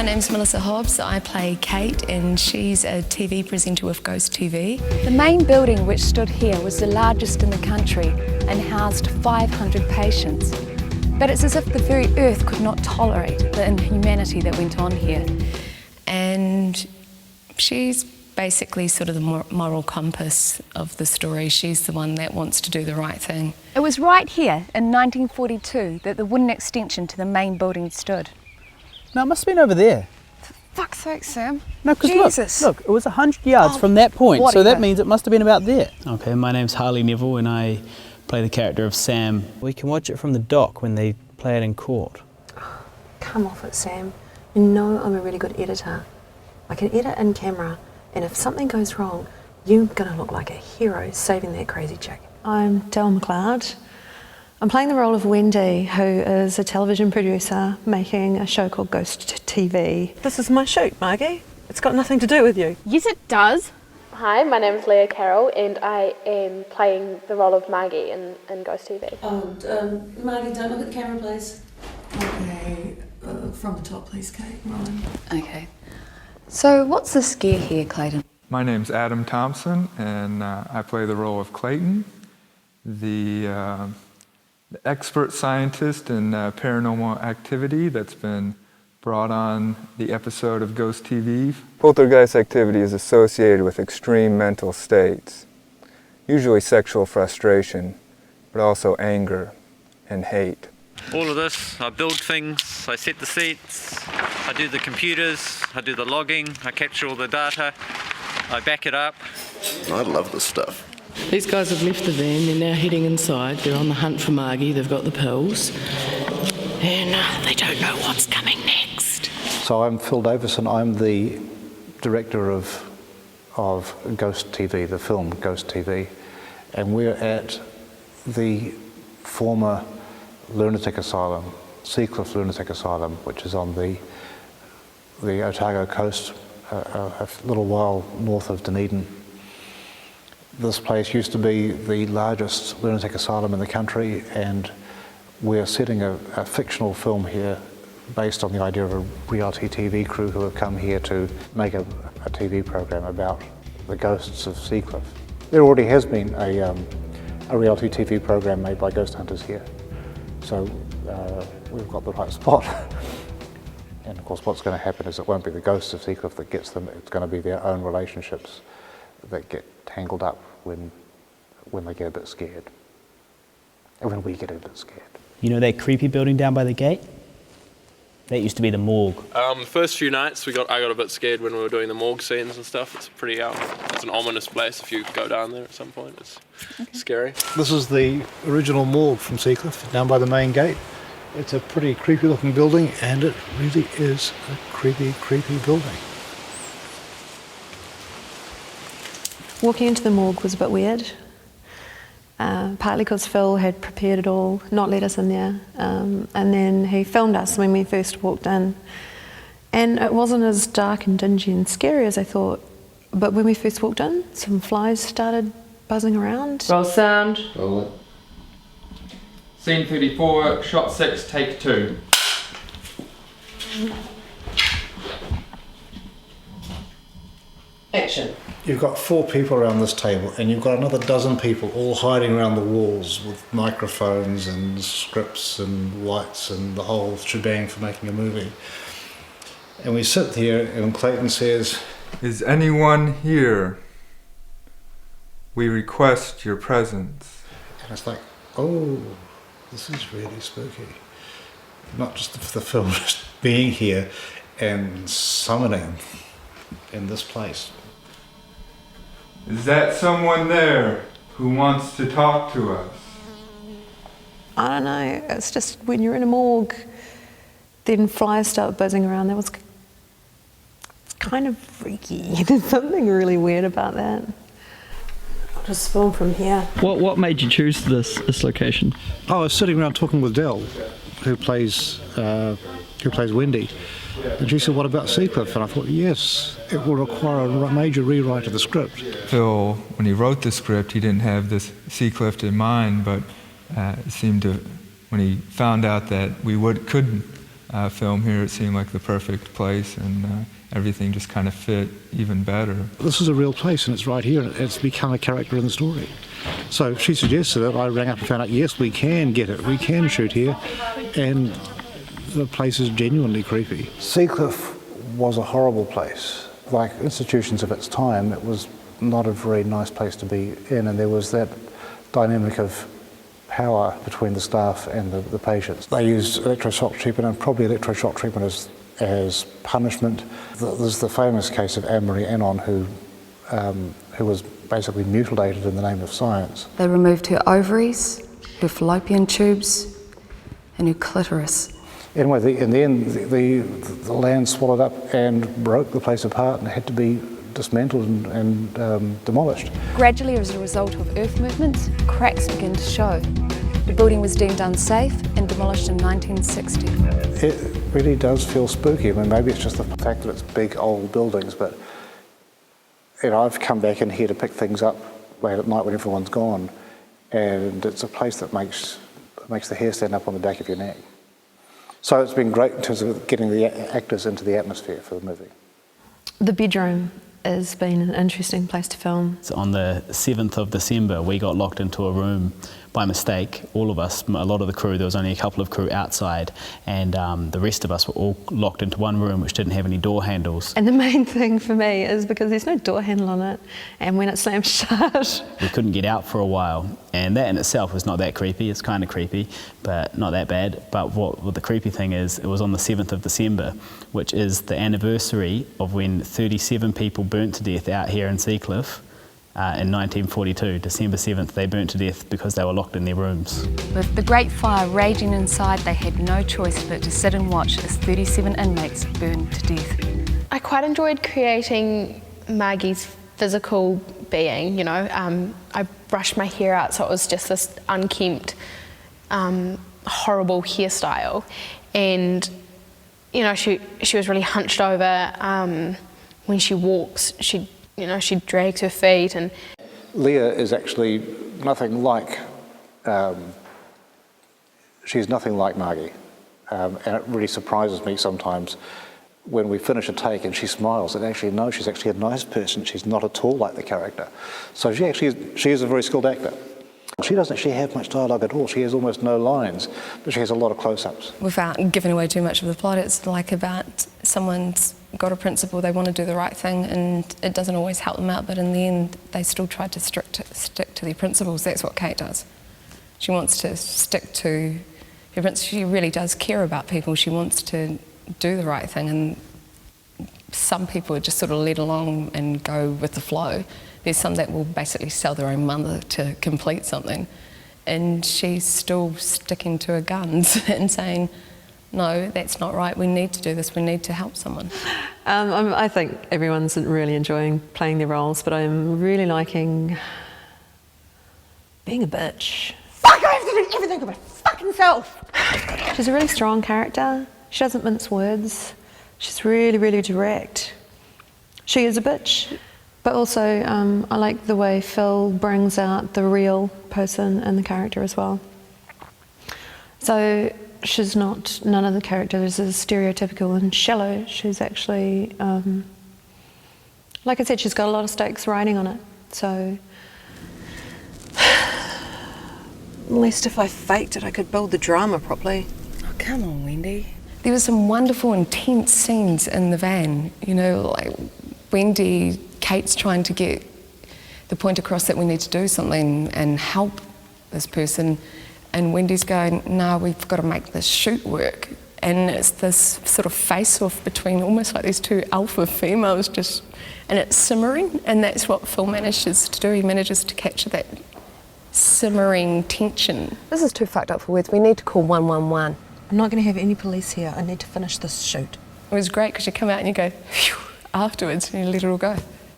name's Melissa Hobbs. I play Kate and she's a TV presenter with GhostTV. The main building which stood here was the largest in the country and housed 500 patients. But it's as if the very earth could not tolerate the inhumanity that went on here. And she's basically sort of the moral compass of the story. She's the one that wants to do the right thing. It was right here in 1942 that the wooden extension to the main building stood. No, it must have been over there. For fuck's sake, Sam. No, because look, it was 100 yards from that point, whatever. so that means it must have been about there. Okay, my name's Harley Neville and I play the character of Sam. We can watch it from the dock when they play it in court. Come off it, Sam. You know I'm a really good editor. I can edit in camera, and if something goes wrong, you're gonna look like a hero saving that crazy chick. I'm Dell McLeod. I'm playing the role of Wendy, who is a television producer making a show called GhostTV. This is my shoot, Margie. It's got nothing to do with you. Yes, it does. Hi, my name is Leah Carrell and I am playing the role of Margie in GhostTV. Margie, don't look at the camera, please. Okay, from the top please, Kate. Rolling. Okay. So what's the scare here, Clayton? My name's Adam Thompson and I play the role of Clayton, the expert scientist in paranormal activity that's been brought on the episode of GhostTV. Poltergeist activity is associated with extreme mental states, usually sexual frustration, but also anger and hate. All of this, I build things, I set the sets, I do the computers, I do the logging, I capture all the data, I back it up. I love this stuff. These guys have left the van, they're now heading inside, they're on the hunt for Margie, they've got the pills, and they don't know what's coming next. So I'm Phil Davison, I'm the director of GhostTV, the film GhostTV, and we're at the former lunatic asylum, Seacliff Lunatic Asylum, which is on the Otago coast, a little while north of Dunedin. This place used to be the largest lunatic asylum in the country, and we're setting a fictional film here based on the idea of a reality TV crew who have come here to make a TV program about the ghosts of Seacliff. There already has been a reality TV program made by ghost hunters here, so we've got the right spot. And of course what's going to happen is it won't be the ghosts of Seacliff that gets them, it's going to be their own relationships that get tangled up when they get a bit scared, and when we get a bit scared. You know that creepy building down by the gate? That used to be the morgue. The first few nights I got a bit scared when we were doing the morgue scenes and stuff. It's pretty it's an ominous place if you go down there at some point. It's scary. This is the original morgue from Seacliff, down by the main gate. It's a pretty creepy looking building, and it really is a creepy, creepy building. Walking into the morgue was a bit weird, partly because Phil had prepared it all, not let us in there, and then he filmed us when we first walked in. And it wasn't as dark and dingy and scary as I thought, but when we first walked in, some flies started buzzing around. Roll sound. Roll it. Scene 34, shot 6, take 2. Action. You've got 4 people around this table, and you've got another dozen people all hiding around the walls with microphones and scripts and lights and the whole shebang for making a movie. And we sit here, and Clayton says, Is anyone here? We request your presence. And it's like, oh, this is really spooky. Not just the film, just being here and summoning in this place. Is that someone there who wants to talk to us? I don't know, it's just when you're in a morgue, then flies start buzzing around. It's kind of freaky. There's something really weird about that. I'll just film from here. What made you choose this location? I was sitting around talking with Dell, who plays Wendy. And she said, what about Seacliff? And I thought, yes, it will require a major rewrite of the script. Phil, when he wrote the script, he didn't have this Seacliff in mind, but it seemed to, when he found out that we could film here, it seemed like the perfect place, and everything just kind of fit even better. This is a real place and it's right here and it's become a character in the story. So she suggested it, I rang up and found out, yes, we can get it, we can shoot here, and the place is genuinely creepy. Seacliff was a horrible place. Like institutions of its time, it was not a very nice place to be in, and there was that dynamic of power between the staff and the patients. They used electroshock treatment, and probably electroshock treatment as punishment. There's the famous case of Anne-Marie Annon, who was basically mutilated in the name of science. They removed her ovaries, her fallopian tubes, and her clitoris. Anyway, in the end, the land swallowed up and broke the place apart and had to be dismantled and demolished. Gradually, as a result of earth movements, cracks began to show. The building was deemed unsafe and demolished in 1960. It really does feel spooky. I mean, maybe it's just the fact that it's big old buildings, but you know, I've come back in here to pick things up late at night when everyone's gone, and it's a place that makes the hair stand up on the back of your neck. So it's been great in terms of getting the actors into the atmosphere for the movie. The bedroom has been an interesting place to film. So on the 7th of December, we got locked into a room by mistake, all of us, a lot of the crew. There was only a couple of crew outside, and the rest of us were all locked into one room which didn't have any door handles. And the main thing for me is because there's no door handle on it, and when it slams shut, We couldn't get out for a while, and that in itself was not that creepy. It's kind of creepy, but not that bad. But what the creepy thing is, it was on the 7th of December, which is the anniversary of when 37 people burnt to death out here in Seacliff. In 1942, December 7th, they burnt to death because they were locked in their rooms. With the great fire raging inside, they had no choice but to sit and watch as 37 inmates burned to death. I quite enjoyed creating Margie's physical being, you know. I brushed my hair out so it was just this unkempt, horrible hairstyle. And, you know, she was really hunched over. When she walks, she drags her feet. And Leah is actually nothing like, she's nothing like Margie. And it really surprises me sometimes when we finish a take and she smiles and actually no, she's actually a nice person. She's not at all like the character. So she is a very skilled actor. She doesn't actually have much dialogue at all. She has almost no lines, but she has a lot of close-ups. Without giving away too much of the plot, it's like about someone's got a principle, they want to do the right thing, and it doesn't always help them out, but in the end, they still try to stick to their principles. That's what Kate does. She wants to stick to her principles. She really does care about people. She wants to do the right thing, and some people are just sort of led along and go with the flow. There's some that will basically sell their own mother to complete something, and she's still sticking to her guns and saying, no, that's not right, we need to do this, we need to help someone. I think everyone's really enjoying playing their roles, but I'm really liking being a bitch. Fuck, I have to do everything for my fucking self! She's a really strong character. She doesn't mince words. She's really, really direct. She is a bitch. But also, I like the way Phil brings out the real person in the character as well. So she's not, none of the characters is stereotypical and shallow. She's actually, like I said, she's got a lot of stakes riding on it. So, at least if I faked it, I could build the drama properly. Oh, come on, Wendy. There were some wonderful, intense scenes in the van. You know, like Wendy, Kate's trying to get the point across that we need to do something and help this person. And Wendy's going, no, we've got to make this shoot work. And it's this sort of face-off between almost like these two alpha females just, and it's simmering, and that's what Phil manages to do. He manages to capture that simmering tension. This is too fucked up for words. We need to call 111. I'm not going to have any police here. I need to finish this shoot. It was great because you come out and you go, phew, afterwards, and you let it all go.